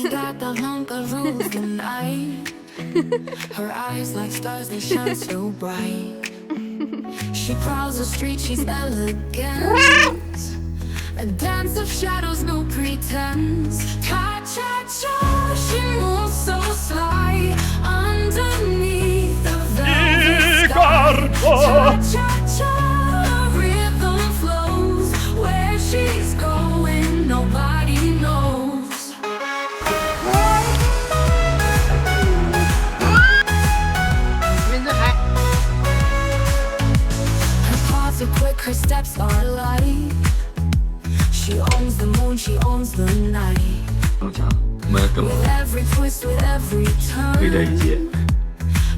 got the hunk of rules the night. Her eyes like stars, they shine so bright. She prowls the street, she's elegant. A dance of shadows, no pretense. Cha-cha-cha, she moves so sly underneath the velvet sky. Cha-cha-cha, her rhythm flows. Where she's going, nobody knows. Her paws are quick, her steps are light. She owns the moon, she owns the night. 更强，我们更 With every twist, with every 对这 turn, 一届。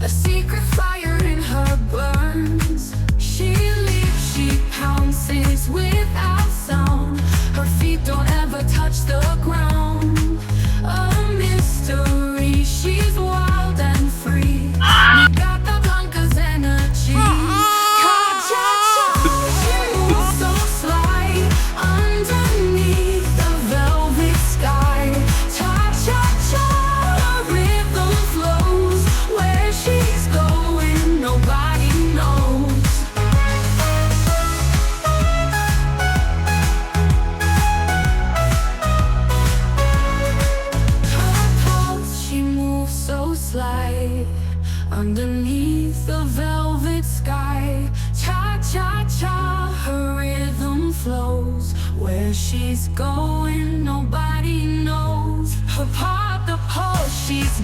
a secret fire in her burns. She leaps, she pounces without sound. Her feet don't ever touch the ground. A mystery, she's wild and free. Got the Blanca's energy. Cha-cha-cha, she moves so sly underneath the velvet sky. Cha-cha-cha, her rhythm flows. Where she's going, nobody knows. Her pulse, she moves so sly underneath the velvet sky. Cha-cha-cha, her rhythm flows. Where she's going, nobody knows. Her pop, the pulse, she's